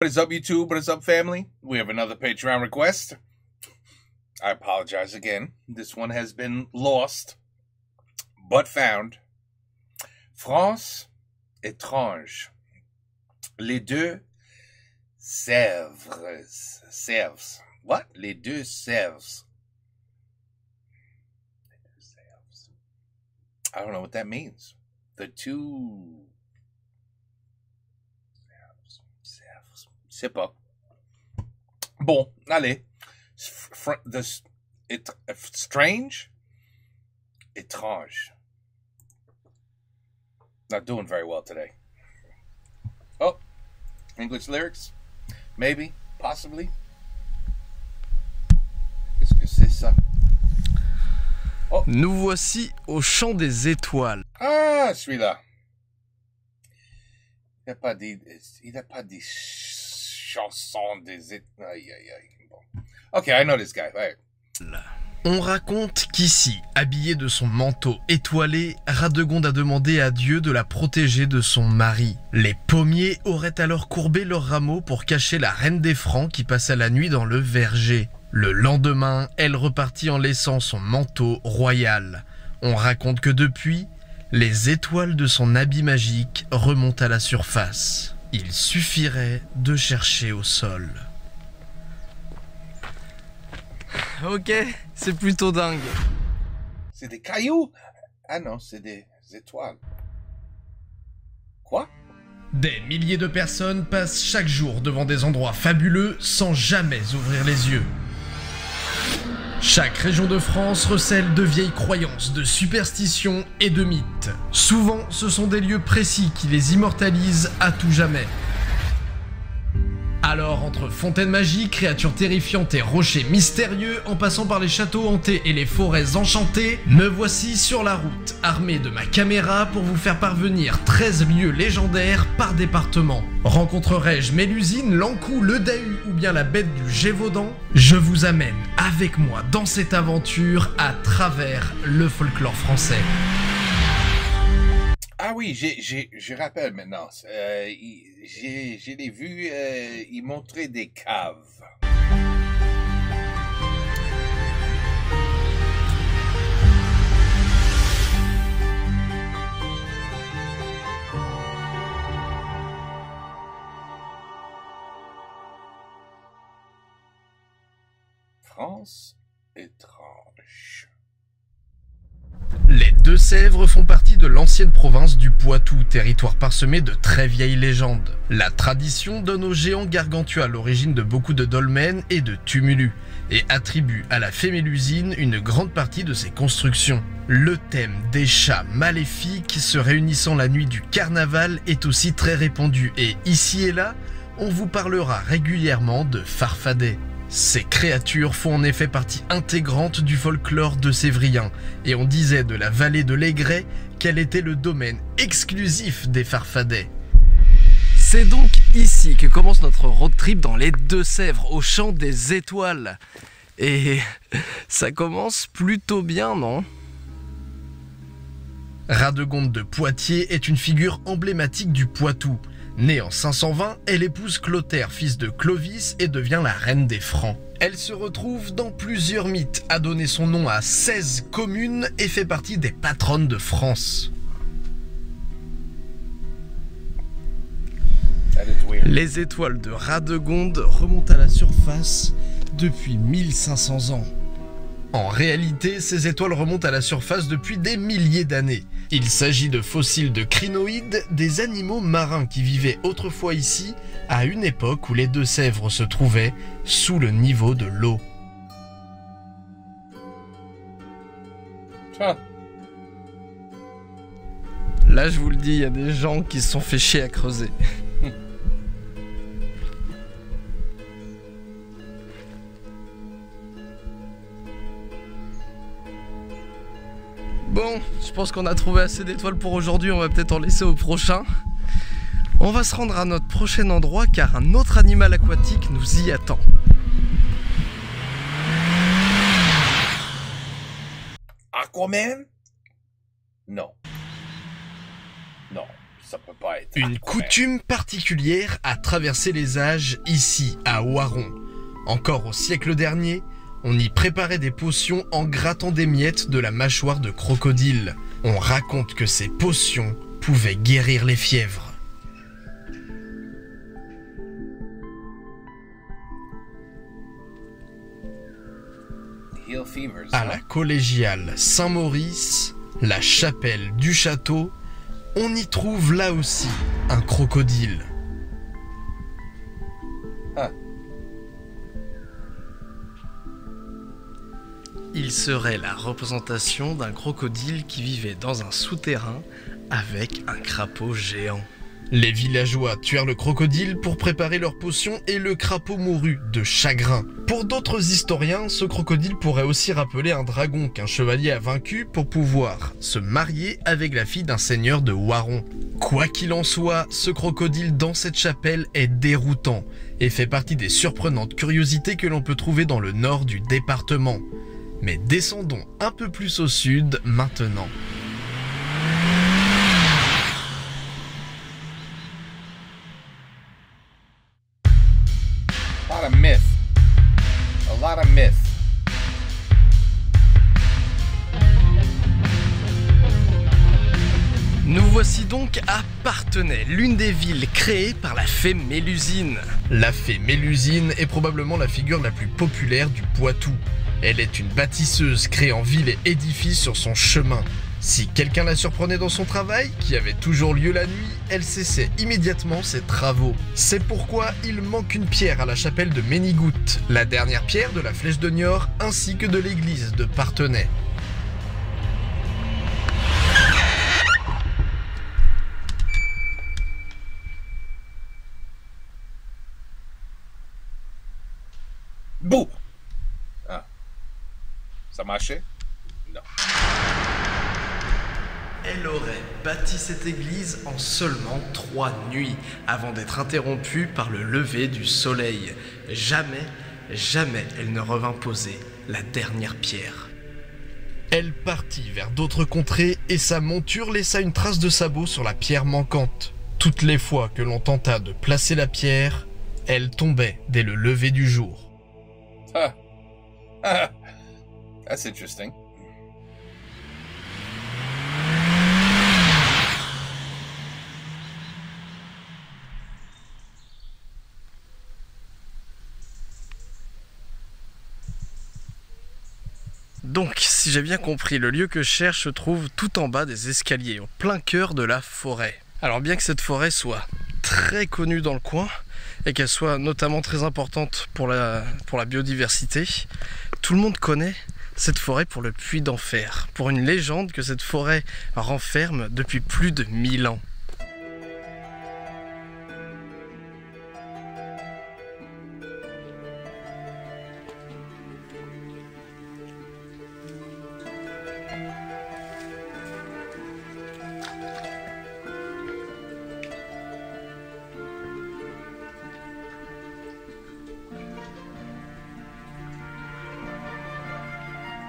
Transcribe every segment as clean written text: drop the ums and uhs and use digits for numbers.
What is up, YouTube? What is up, family? We have another Patreon request. I apologize again. This one has been lost, but found. France étrange. Les deux Sèvres. Sèvres. What? Les deux Sèvres. I don't know what that means. The two... C'est pas. Bon, allez. Strange? Étrange. Not doing very well today. Oh, English lyrics? Maybe, possibly. Qu'est-ce que c'est ça? Oh. Nous voici au Chant des Étoiles. Ah, celui-là. Il n'a pas dit chanson des étoiles. Aïe, aïe, aïe. Bon. Ok, I know this guy. Right. On raconte qu'ici, habillé de son manteau étoilé, Radegonde a demandé à Dieu de la protéger de son mari. Les pommiers auraient alors courbé leurs rameaux pour cacher la reine des Francs qui passa la nuit dans le verger. Le lendemain, elle repartit en laissant son manteau royal. On raconte que depuis, les étoiles de son habit magique remontent à la surface. Il suffirait de chercher au sol. Ok, c'est plutôt dingue. C'est des cailloux? Ah non, c'est des étoiles. Quoi? Des milliers de personnes passent chaque jour devant des endroits fabuleux sans jamais ouvrir les yeux. Chaque région de France recèle de vieilles croyances, de superstitions et de mythes. Souvent, ce sont des lieux précis qui les immortalisent à tout jamais. Alors, entre fontaines magiques, créatures terrifiantes et rochers mystérieux, en passant par les châteaux hantés et les forêts enchantées, me voici sur la route, armé de ma caméra pour vous faire parvenir 13 lieux légendaires par département. Rencontrerai-je Mélusine, l'Ankou, le Dahu ou bien la bête du Gévaudan? Je vous amène avec moi dans cette aventure à travers le folklore français. Ah oui, je rappelle maintenant. Je l'ai vu, il montrait des caves. France étrange. Les Deux-Sèvres font partie de l'ancienne province du Poitou, territoire parsemé de très vieilles légendes. La tradition donne au géant Gargantua l'origine de beaucoup de dolmens et de tumulus, et attribue à la fée Mélusine une grande partie de ses constructions. Le thème des chats maléfiques se réunissant la nuit du carnaval est aussi très répandu, et ici et là, on vous parlera régulièrement de farfadets. Ces créatures font en effet partie intégrante du folklore de Sévrien, et on disait de la vallée de l'Aigret qu'elle était le domaine exclusif des farfadets. C'est donc ici que commence notre road trip dans les Deux-Sèvres, au Chant des Étoiles. Et ça commence plutôt bien, non ? Radegonde de Poitiers est une figure emblématique du Poitou. Née en 520, elle épouse Clotaire, fils de Clovis, et devient la reine des Francs. Elle se retrouve dans plusieurs mythes, a donné son nom à 16 communes et fait partie des patronnes de France. Les étoiles de Radegonde remontent à la surface depuis 1500 ans. En réalité, ces étoiles remontent à la surface depuis des milliers d'années. Il s'agit de fossiles de crinoïdes, des animaux marins qui vivaient autrefois ici, à une époque où les Deux-Sèvres se trouvaient sous le niveau de l'eau. Là, je vous le dis, il y a des gens qui se sont fait chier à creuser. Bon, je pense qu'on a trouvé assez d'étoiles pour aujourd'hui, on va peut-être en laisser au prochain. On va se rendre à notre prochain endroit car un autre animal aquatique nous y attend. Aquaman? Non. Non. Ça peut pas être. Une coutume particulière a traversé les âges ici, à Oiron. Encore au siècle dernier, on y préparait des potions en grattant des miettes de la mâchoire de crocodile. On raconte que ces potions pouvaient guérir les fièvres. À la collégiale Saint-Maurice, la chapelle du château, on y trouve là aussi un crocodile. Il serait la représentation d'un crocodile qui vivait dans un souterrain avec un crapaud géant. Les villageois tuèrent le crocodile pour préparer leur potion et le crapaud mourut de chagrin. Pour d'autres historiens, ce crocodile pourrait aussi rappeler un dragon qu'un chevalier a vaincu pour pouvoir se marier avec la fille d'un seigneur de Oiron. Quoi qu'il en soit, ce crocodile dans cette chapelle est déroutant et fait partie des surprenantes curiosités que l'on peut trouver dans le nord du département. Mais descendons un peu plus au sud maintenant. A lot of myth. Nous voici donc à Parthenay, l'une des villes créées par la fée Mélusine. La fée Mélusine est probablement la figure la plus populaire du Poitou. Elle est une bâtisseuse créant villes et édifices sur son chemin. Si quelqu'un la surprenait dans son travail, qui avait toujours lieu la nuit, elle cessait immédiatement ses travaux. C'est pourquoi il manque une pierre à la chapelle de Ménigoutte, la dernière pierre de la Flèche de Niort, ainsi que de l'église de Parthenay. Bouh! Ah. Ça marchait? Non. Elle aurait bâti cette église en seulement 3 nuits, avant d'être interrompue par le lever du soleil. Jamais elle ne revint poser la dernière pierre. Elle partit vers d'autres contrées et sa monture laissa une trace de sabot sur la pierre manquante. Toutes les fois que l'on tenta de placer la pierre, elle tombait dès le lever du jour. That's interesting. Donc, si j'ai bien compris, le lieu que je cherche se trouve tout en bas des escaliers, au plein cœur de la forêt. Alors bien que cette forêt soit très connue dans le coin, et qu'elle soit notamment très importante pour la biodiversité, tout le monde connaît cette forêt pour le puits d'enfer, pour une légende que cette forêt renferme depuis plus de 1000 ans.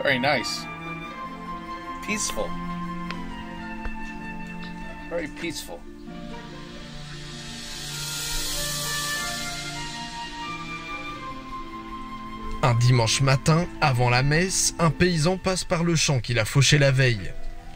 Very nice. Peaceful. Very peaceful. Un dimanche matin, avant la messe, un paysan passe par le champ qu'il a fauché la veille.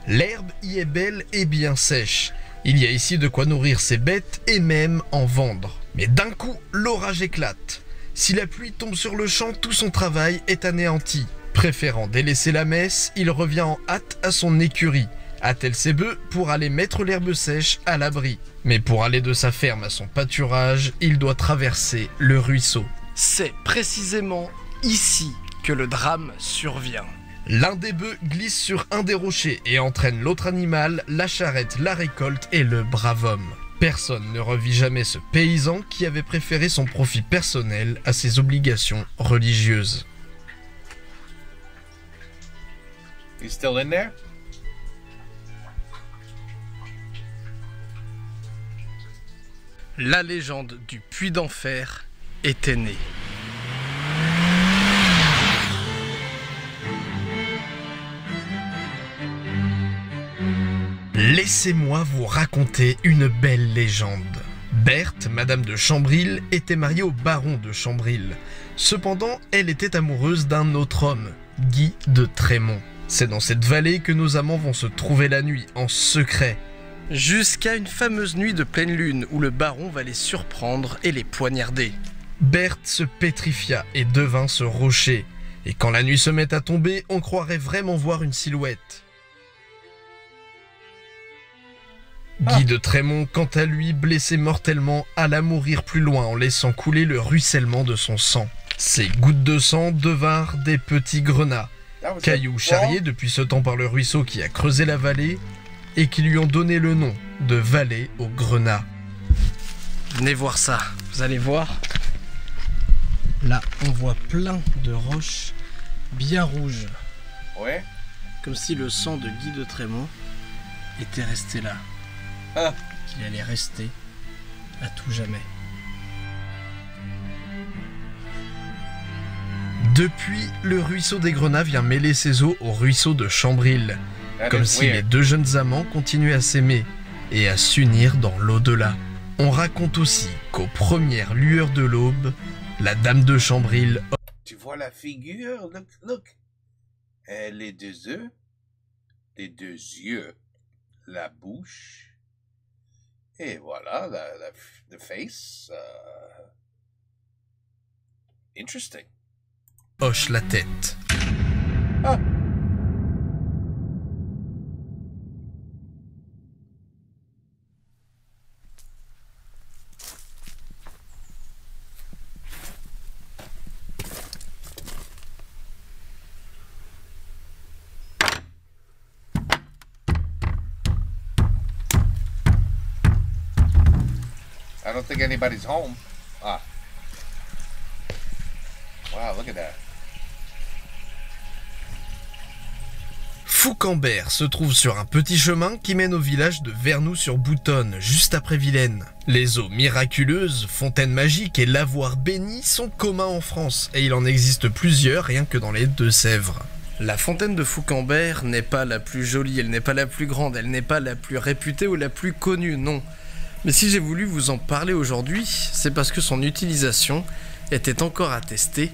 L'herbe y est belle et bien sèche. Il y a ici de quoi nourrir ses bêtes et même en vendre. Mais d'un coup, l'orage éclate. Si la pluie tombe sur le champ, tout son travail est anéanti. Préférant délaisser la messe, il revient en hâte à son écurie, attelle ses bœufs pour aller mettre l'herbe sèche à l'abri. Mais pour aller de sa ferme à son pâturage, il doit traverser le ruisseau. C'est précisément ici que le drame survient. L'un des bœufs glisse sur un des rochers et entraîne l'autre animal, la charrette, la récolte et le brave homme. Personne ne revit jamais ce paysan qui avait préféré son profit personnel à ses obligations religieuses. He's still in there? La légende du puits d'enfer était née. Laissez-moi vous raconter une belle légende. Berthe, madame de Chambril, était mariée au baron de Chambril. Cependant, elle était amoureuse d'un autre homme, Guy de Trémont. C'est dans cette vallée que nos amants vont se trouver la nuit, en secret. Jusqu'à une fameuse nuit de pleine lune où le baron va les surprendre et les poignarder. Berthe se pétrifia et devint ce rocher. Et quand la nuit se met à tomber, on croirait vraiment voir une silhouette. Guy de Trémont, quant à lui, blessé mortellement, alla mourir plus loin en laissant couler le ruissellement de son sang. Ces gouttes de sang devinrent des petits grenats, cailloux charriés depuis ce temps par le ruisseau qui a creusé la vallée et qui lui ont donné le nom de vallée aux grenats. Venez voir ça, vous allez voir. Là, on voit plein de roches bien rouges. Ouais. Comme si le sang de Guy de Trémont était resté là. Ah. Qu'il allait rester à tout jamais. Depuis, le ruisseau des Grenats vient mêler ses eaux au ruisseau de Chambril. Comme si les deux jeunes amants continuaient à s'aimer et à s'unir dans l'au-delà. On raconte aussi qu'aux premières lueurs de l'aube, la dame de Chambril... Tu vois la figure? Look. Les deux yeux, la bouche, et voilà, the face. Interesting. Hoche la tête. Ah. I don't think anybody's home. Ah. Wow, look at that. Foucambert se trouve sur un petit chemin qui mène au village de Vernoux-sur-Boutonne, juste après Vilaine. Les eaux miraculeuses, fontaines magiques et lavoirs bénis sont communs en France, et il en existe plusieurs rien que dans les Deux-Sèvres. La fontaine de Foucambert n'est pas la plus jolie, elle n'est pas la plus grande, elle n'est pas la plus réputée ou la plus connue, non. Mais si j'ai voulu vous en parler aujourd'hui, c'est parce que son utilisation était encore attestée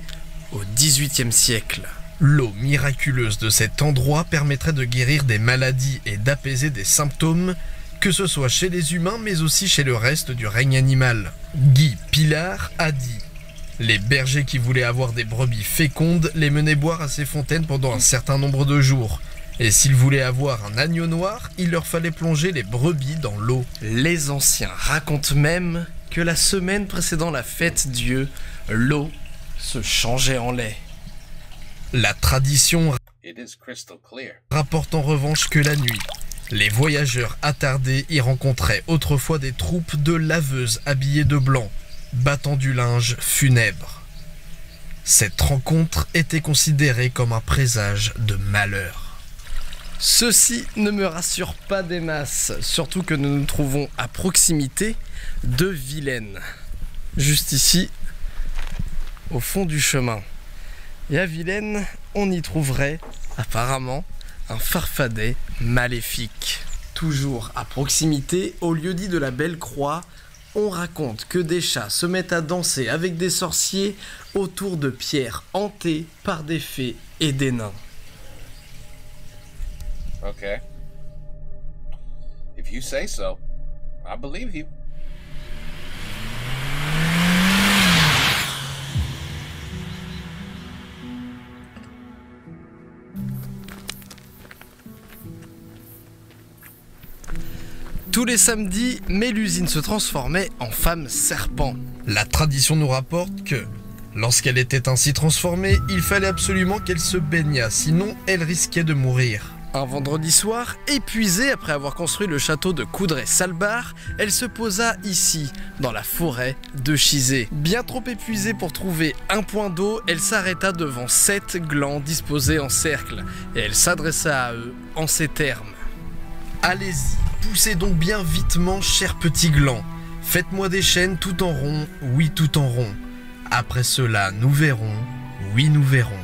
au XVIIIe siècle. L'eau miraculeuse de cet endroit permettrait de guérir des maladies et d'apaiser des symptômes, que ce soit chez les humains mais aussi chez le reste du règne animal. Guy Pilard a dit « Les bergers qui voulaient avoir des brebis fécondes les menaient boire à ces fontaines pendant un certain nombre de jours. Et s'ils voulaient avoir un agneau noir, il leur fallait plonger les brebis dans l'eau. » Les anciens racontent même que la semaine précédant la fête Dieu, l'eau se changeait en lait. La tradition rapporte en revanche que la nuit, les voyageurs attardés y rencontraient autrefois des troupes de laveuses habillées de blanc, battant du linge funèbre. Cette rencontre était considérée comme un présage de malheur. Ceci ne me rassure pas des masses, surtout que nous nous trouvons à proximité de Vilaine, juste ici, au fond du chemin. Et à Vilaine, on y trouverait apparemment un farfadet maléfique. Toujours à proximité, au lieu-dit de la Belle Croix, on raconte que des chats se mettent à danser avec des sorciers autour de pierres hantées par des fées et des nains. Okay. If you say so, I believe you. Tous les samedis, Mélusine se transformait en femme serpent. La tradition nous rapporte que, lorsqu'elle était ainsi transformée, il fallait absolument qu'elle se baignât, sinon elle risquait de mourir. Un vendredi soir, épuisée après avoir construit le château de Coudray-Salbar, elle se posa ici, dans la forêt de Chizé. Bien trop épuisée pour trouver un point d'eau, elle s'arrêta devant 7 glands disposés en cercle, et elle s'adressa à eux en ces termes. « Allez-y, poussez donc bien vitement, chers petits glands. Faites-moi des chaînes tout en rond, oui tout en rond. Après cela, nous verrons, oui nous verrons. »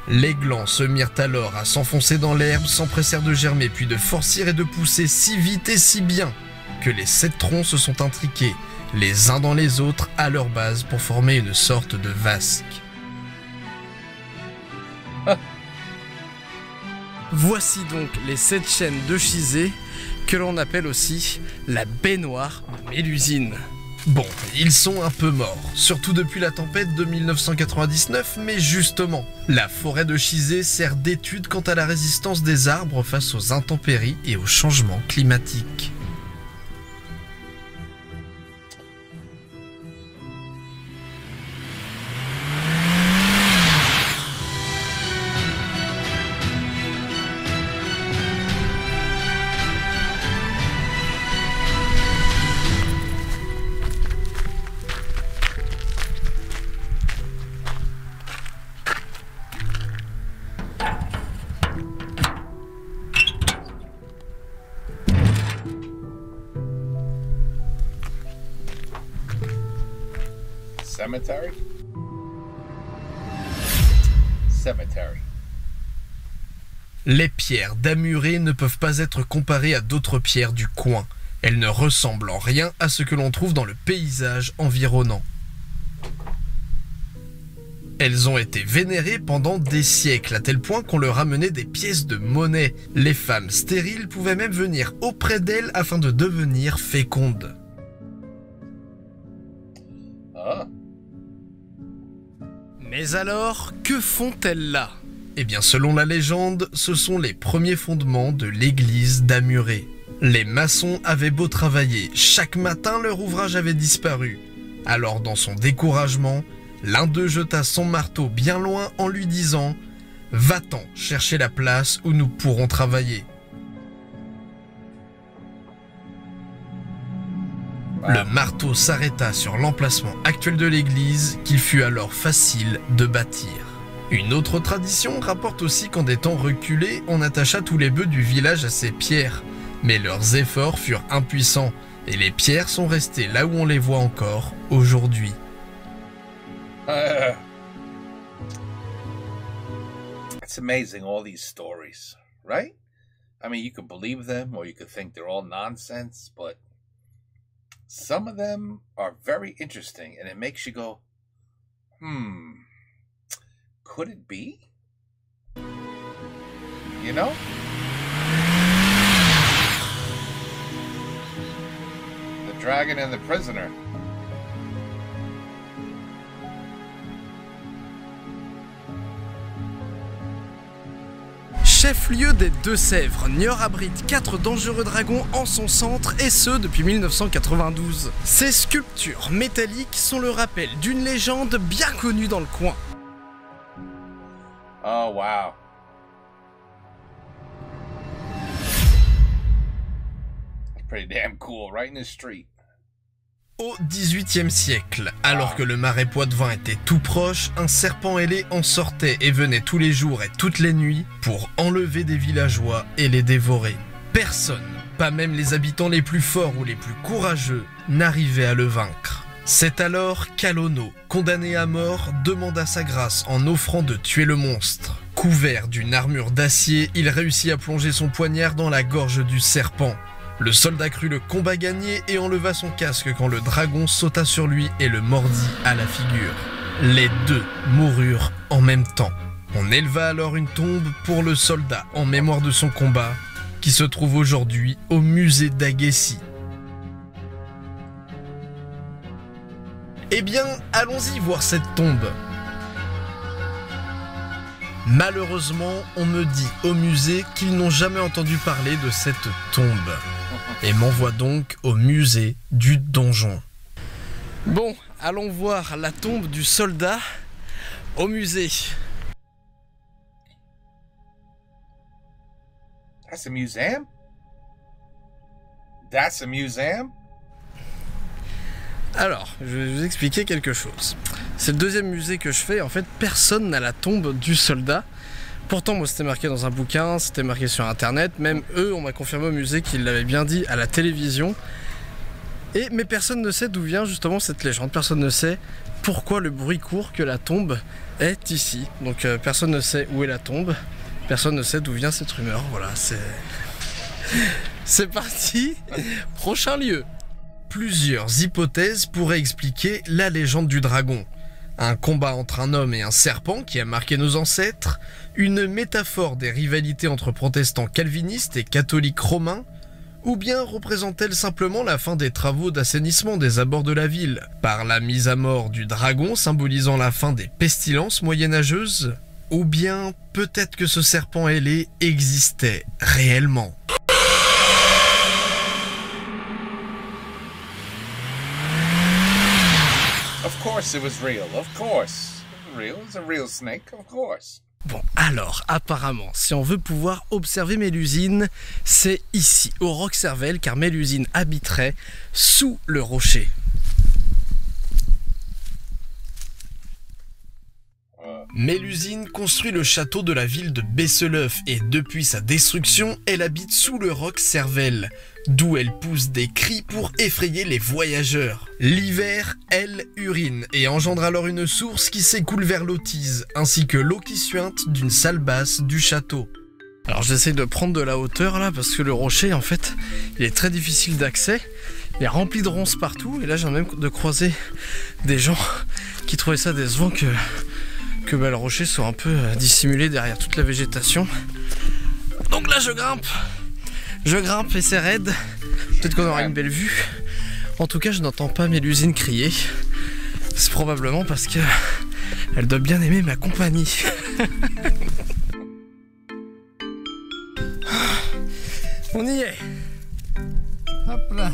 Les glands se mirent alors à s'enfoncer dans l'herbe, s'empressèrent de germer puis de forcir et de pousser si vite et si bien que les 7 troncs se sont intriqués les uns dans les autres à leur base pour former une sorte de vasque. Voici donc les 7 chaînes de Chizé, que l'on appelle aussi la baignoire de Mélusine. Bon, ils sont un peu morts, surtout depuis la tempête de 1999, mais justement, la forêt de Chizé sert d'étude quant à la résistance des arbres face aux intempéries et aux changements climatiques. Cemetery? Cemetery. Les pierres d'Amuré ne peuvent pas être comparées à d'autres pierres du coin. Elles ne ressemblent en rien à ce que l'on trouve dans le paysage environnant. Elles ont été vénérées pendant des siècles, à tel point qu'on leur amenait des pièces de monnaie. Les femmes stériles pouvaient même venir auprès d'elles afin de devenir fécondes. Ah. Mais alors, que font-elles là? Eh bien, selon la légende, ce sont les premiers fondements de l'église d'Amuré. Les maçons avaient beau travailler, chaque matin leur ouvrage avait disparu. Alors, dans son découragement, l'un d'eux jeta son marteau bien loin en lui disant « Va-t'en chercher la place où nous pourrons travailler ». Le marteau s'arrêta sur l'emplacement actuel de l'église qu'il fut alors facile de bâtir. Une autre tradition rapporte aussi qu'en des temps reculés, on attacha tous les bœufs du village à ces pierres. Mais leurs efforts furent impuissants et les pierres sont restées là où on les voit encore aujourd'hui. It's amazing, all these stories, right? I mean, you could believe them or you could think they're all nonsense, but some of them are very interesting, and it makes you go, could it be? You know? The Dragon and the Prisoner. Chef-lieu des Deux-Sèvres, Niort abrite 4 dangereux dragons en son centre, et ce depuis 1992. Ces sculptures métalliques sont le rappel d'une légende bien connue dans le coin. Oh, wow. It's pretty damn cool, right in the street. Au XVIIIe siècle, alors que le marais Poitevin était tout proche, un serpent ailé en sortait et venait tous les jours et toutes les nuits pour enlever des villageois et les dévorer. Personne, pas même les habitants les plus forts ou les plus courageux, n'arrivait à le vaincre. C'est alors qu'Alono, condamné à mort, demanda sa grâce en offrant de tuer le monstre. Couvert d'une armure d'acier, il réussit à plonger son poignard dans la gorge du serpent. Le soldat crut le combat gagné et enleva son casque quand le dragon sauta sur lui et le mordit à la figure. Les deux moururent en même temps. On éleva alors une tombe pour le soldat en mémoire de son combat, qui se trouve aujourd'hui au musée d'Aguessy. Eh bien, allons-y voir cette tombe. Malheureusement, on me dit au musée qu'ils n'ont jamais entendu parler de cette tombe. Et m'envoie donc au musée du donjon. Bon, allons voir la tombe du soldat au musée. That's a museum? That's a museum? Alors, je vais vous expliquer quelque chose. C'est le deuxième musée que je fais. En fait, personne n'a la tombe du soldat. Pourtant, moi, c'était marqué dans un bouquin, c'était marqué sur internet. Même eux, on m'a confirmé au musée qu'ils l'avaient bien dit à la télévision. Mais personne ne sait d'où vient justement cette légende, personne ne sait pourquoi le bruit court que la tombe est ici. Donc personne ne sait où est la tombe, personne ne sait d'où vient cette rumeur, voilà, c'est parti, prochain lieu. Plusieurs hypothèses pourraient expliquer la légende du dragon. Un combat entre un homme et un serpent qui a marqué nos ancêtres, une métaphore des rivalités entre protestants calvinistes et catholiques romains, ou bien représente-t-elle simplement la fin des travaux d'assainissement des abords de la ville, par la mise à mort du dragon symbolisant la fin des pestilences moyenâgeuses, ou bien peut-être que ce serpent ailé existait réellement. Of course it was real, of course. Real, it's a real snake, of course. Bon, alors, apparemment, si on veut pouvoir observer Mélusine, c'est ici, au Roc Cervelle, car Mélusine habiterait sous le rocher. Mélusine construit le château de la ville de Besseleuth et depuis sa destruction, elle habite sous le Roc Cervelle, d'où elle pousse des cris pour effrayer les voyageurs. L'hiver, elle urine et engendre alors une source qui s'écoule vers l'Autise, ainsi que l'eau qui suinte d'une salle basse du château. Alors j'essaie de prendre de la hauteur là, parce que le rocher en fait, il est très difficile d'accès, il est rempli de ronces partout, et là j'ai même de croiser des gens qui trouvaient ça décevant que le rocher soit un peu dissimulé derrière toute la végétation. Donc là je grimpe et c'est raide. Peut-être qu'on aura une belle vue. En tout cas je n'entends pas Mélusine crier. C'est probablement parce que elle doit bien aimer ma compagnie. On y est. Hop là.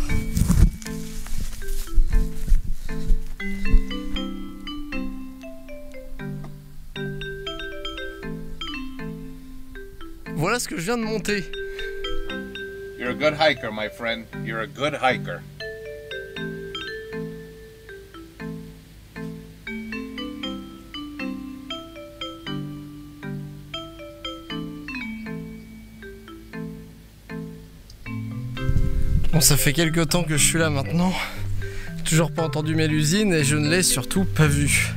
Voilà ce que je viens de monter. You're a good hiker, my friend. You're a good hiker. Bon, ça fait quelques temps que je suis là maintenant. Toujours pas entendu Mélusine et je ne l'ai surtout pas vue.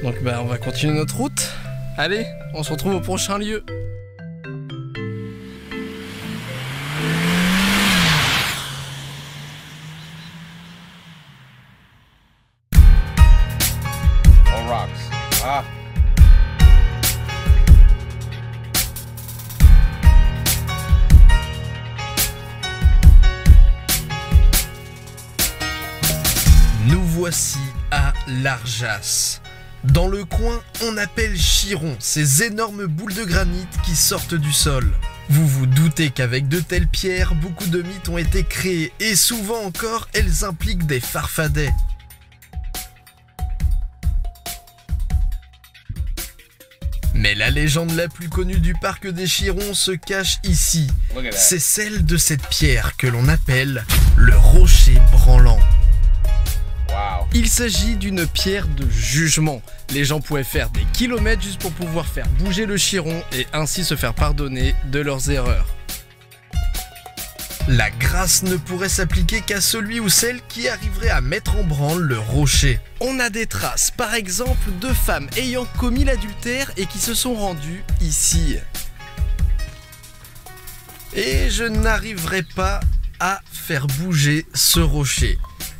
Donc on va continuer notre route. Allez, on se retrouve au prochain lieu. Nous voici à l'Arjas. Dans le coin, on appelle Chiron ces énormes boules de granit qui sortent du sol. Vous vous doutez qu'avec de telles pierres, beaucoup de mythes ont été créés et souvent encore, elles impliquent des farfadets. Mais la légende la plus connue du parc des Chirons se cache ici. C'est celle de cette pierre que l'on appelle le rocher branlant. Wow. Il s'agit d'une pierre de jugement. Les gens pouvaient faire des kilomètres juste pour pouvoir faire bouger le Chiron et ainsi se faire pardonner de leurs erreurs. La grâce ne pourrait s'appliquer qu'à celui ou celle qui arriverait à mettre en branle le rocher. On a des traces, par exemple, de femmes ayant commis l'adultère et qui se sont rendues ici. Et je n'arriverai pas à faire bouger ce rocher.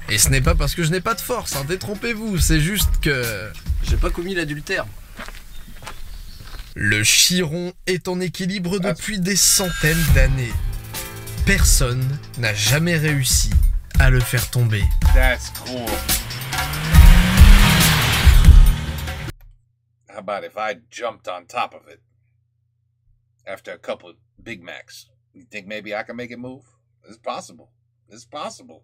Et ce n'est pas parce que je n'ai pas de force, hein, détrompez-vous, c'est juste que j'ai pas commis l'adultère. Le Chiron est en équilibre depuis des centaines d'années. Personne n'a jamais réussi à le faire tomber. That's cool. How about if I jumped on top of it after a couple of Big Macs? You think maybe I can make it move? It's possible. It's possible.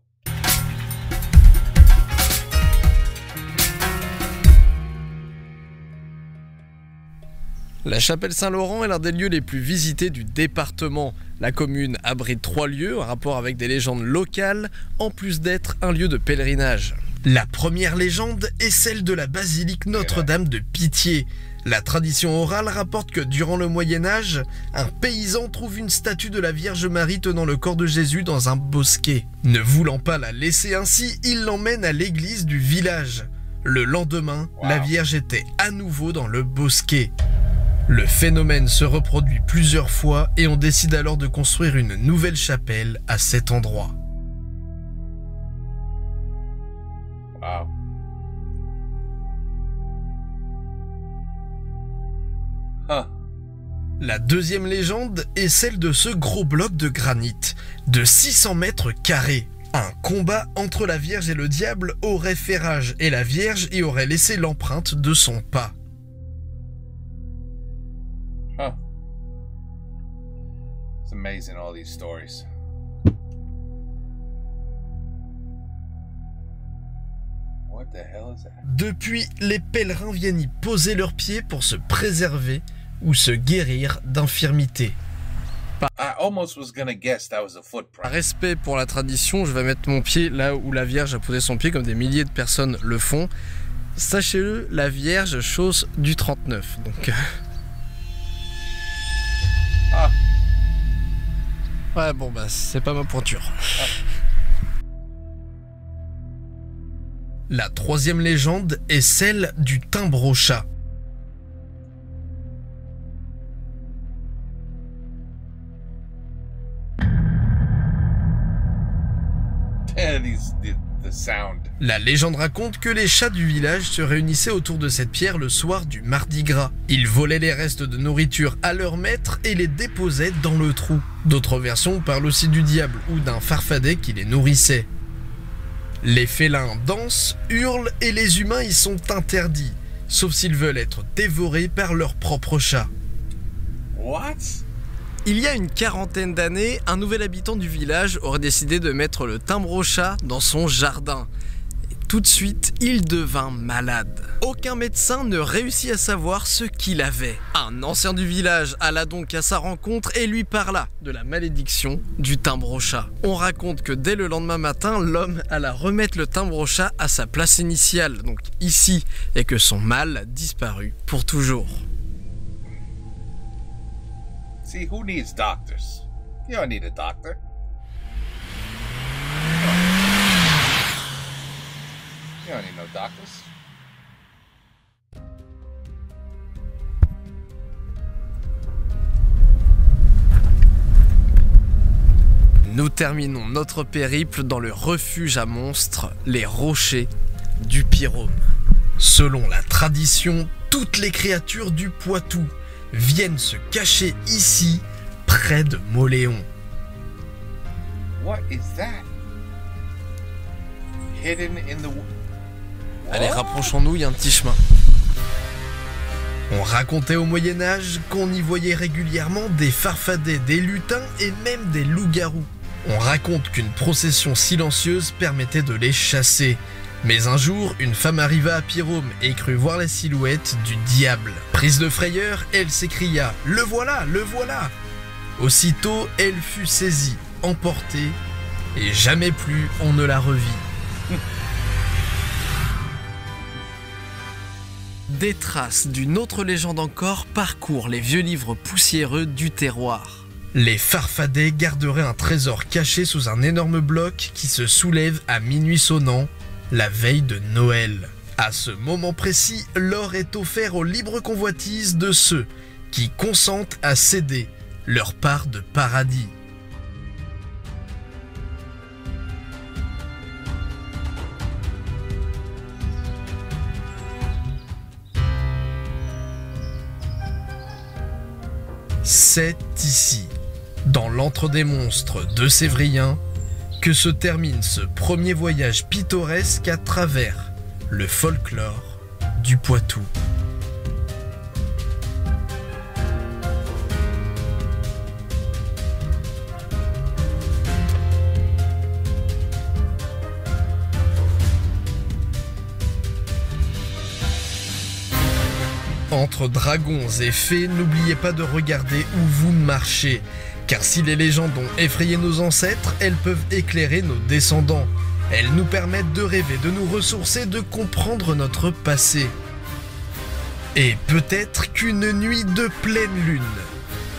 La chapelle Saint-Laurent est l'un des lieux les plus visités du département. La commune abrite 3 lieux en rapport avec des légendes locales, en plus d'être un lieu de pèlerinage. La première légende est celle de la basilique Notre-Dame de Pitié. La tradition orale rapporte que durant le Moyen-Âge, un paysan trouve une statue de la Vierge Marie tenant le corps de Jésus dans un bosquet. Ne voulant pas la laisser ainsi, il l'emmène à l'église du village. Le lendemain, la Vierge était à nouveau dans le bosquet. Le phénomène se reproduit plusieurs fois et on décide alors de construire une nouvelle chapelle à cet endroit. Wow. Huh. La deuxième légende est celle de ce gros bloc de granit, de 600 mètres carrés. Un combat entre la Vierge et le diable aurait fait rage et la Vierge y aurait laissé l'empreinte de son pas. Huh. It's amazing, all these stories. What the hell is that? Depuis, les pèlerins viennent y poser leurs pieds pour se préserver ou se guérir d'infirmités. I almost was gonna guess that was a Par footprint. respect pour la tradition, je vais mettre mon pied là où la Vierge a posé son pied, comme des milliers de personnes le font. Sachez-le, la Vierge chausse du 39, donc... Ah. Ouais, bon, bah, c'est pas ma pointure. La troisième légende est celle du timbre au chat. The sound. La légende raconte que les chats du village se réunissaient autour de cette pierre le soir du Mardi Gras. Ils volaient les restes de nourriture à leur maître et les déposaient dans le trou. D'autres versions parlent aussi du diable ou d'un farfadet qui les nourrissait. Les félins dansent, hurlent et les humains y sont interdits, sauf s'ils veulent être dévorés par leur propre chat. What? Il y a une quarantaine d'années, un nouvel habitant du village aurait décidé de mettre le timbre au chat dans son jardin. Et tout de suite, il devint malade. Aucun médecin ne réussit à savoir ce qu'il avait. Un ancien du village alla donc à sa rencontre et lui parla de la malédiction du timbre au chat. On raconte que dès le lendemain matin, l'homme alla remettre le timbre au chat à sa place initiale, donc ici, et que son mal disparut pour toujours. See, who needs doctors? You don't need a doctor. You don't need no doctors. Nous terminons notre périple dans le refuge à monstres, les rochers du Pirôme. Selon la tradition, toutes les créatures du Poitou viennent se cacher ici, près de Mauléon. What is that? Hidden in the... Allez, rapprochons-nous, il y a un petit chemin. On racontait au Moyen-Âge qu'on y voyait régulièrement des farfadets, des lutins et même des loups-garous. On raconte qu'une procession silencieuse permettait de les chasser. Mais un jour, une femme arriva à Pirôme et crut voir la silhouette du diable. Prise de frayeur, elle s'écria « Le voilà, le voilà !» Aussitôt, elle fut saisie, emportée, et jamais plus on ne la revit. Des traces d'une autre légende encore parcourent les vieux livres poussiéreux du terroir. Les farfadets garderaient un trésor caché sous un énorme bloc qui se soulève à minuit sonnant, la veille de Noël. À ce moment précis, l'or est offert aux libres convoitises de ceux qui consentent à céder leur part de paradis. C'est ici, dans l'antre des monstres de Sévrien, que se termine ce premier voyage pittoresque à travers le folklore du Poitou. Entre dragons et fées, n'oubliez pas de regarder où vous marchez, car si les légendes ont effrayé nos ancêtres, elles peuvent éclairer nos descendants. Elles nous permettent de rêver, de nous ressourcer, de comprendre notre passé. Et peut-être qu'une nuit de pleine lune,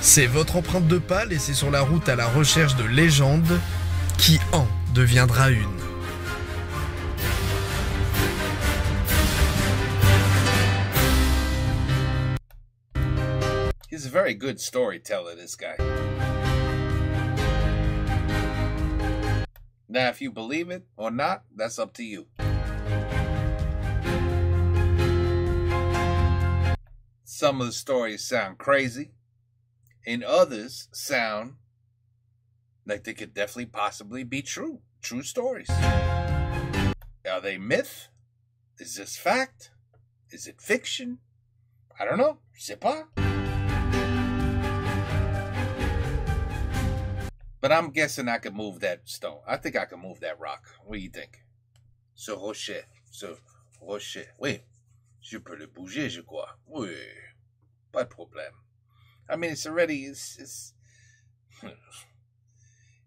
c'est votre empreinte de pas laissée sur la route à la recherche de légendes qui en deviendra une. He's a very good storyteller, this guy. Now, if you believe it or not, that's up to you. Some of the stories sound crazy, and others sound like they could definitely possibly be true. True stories. Are they myth? Is this fact? Is it fiction? I don't know. Je sais pas. But I'm guessing I could move that stone. I think I can move that rock. What do you think? Ce rocher. Ce rocher. Oui. Je peux le bouger, je crois. Oui. Pas de problème. I mean, it's already...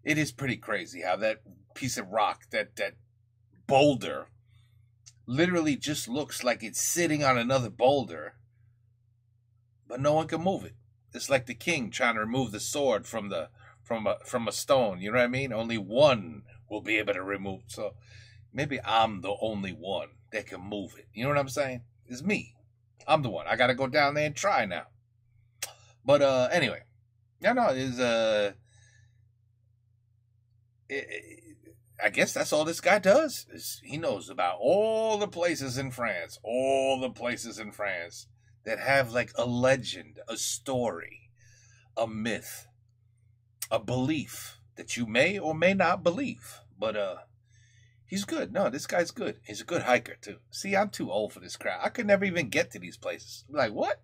It is pretty crazy how that piece of rock, that boulder, literally just looks like it's sitting on another boulder, but no one can move it. It's like the king trying to remove the sword from a stone. You know what I mean? Only one will be able to remove. So maybe I'm the only one that can move it. You know what I'm saying? It's me. I'm the one. I got to go down there and try now. But anyway, I guess that's all this guy does. Is he knows about all the places in France, that have like a legend, a story, a myth, a belief that you may or may not believe. But he's good. No, this guy's good. He's a good hiker too. See, I'm too old for this crap. I could never even get to these places. I'm like, what?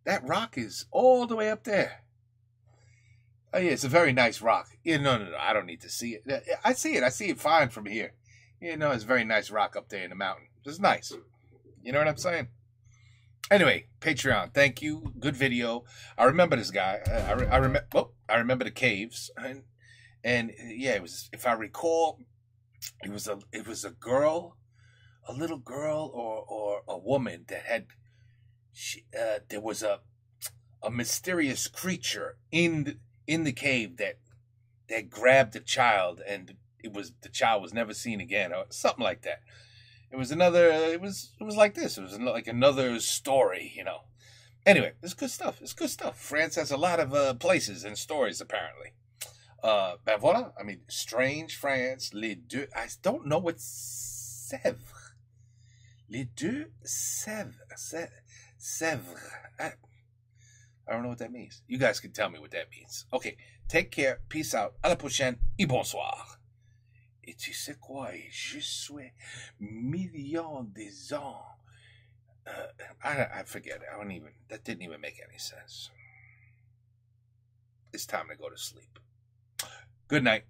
That rock is all the way up there. Oh yeah, it's a very nice rock. Yeah, no, I don't need to see it. I see it fine from here. You know, it's a very nice rock up there in the mountain. It's nice. You know what I'm saying? Anyway, Patreon, thank you. Good video. I remember this guy. I remember the caves, and yeah, it was. If I recall, it was a girl, a little girl, or a woman that had. There was a mysterious creature in the cave that grabbed the child, and the child was never seen again, or something like that. It was like this. It was like another story, you know. Anyway, it's good stuff. It's good stuff. France has a lot of places and stories, apparently. Ben voilà. I mean, strange France. Les deux. I don't know what Sèvres. Les deux Sèvres. Sèvres. I don't know what that means. You guys can tell me what that means. Okay. Take care. Peace out. À la prochaine. Et bonsoir. Et tu sais quoi? Je suis millions des ans. I forget it. That didn't even make any sense. It's time to go to sleep. Good night.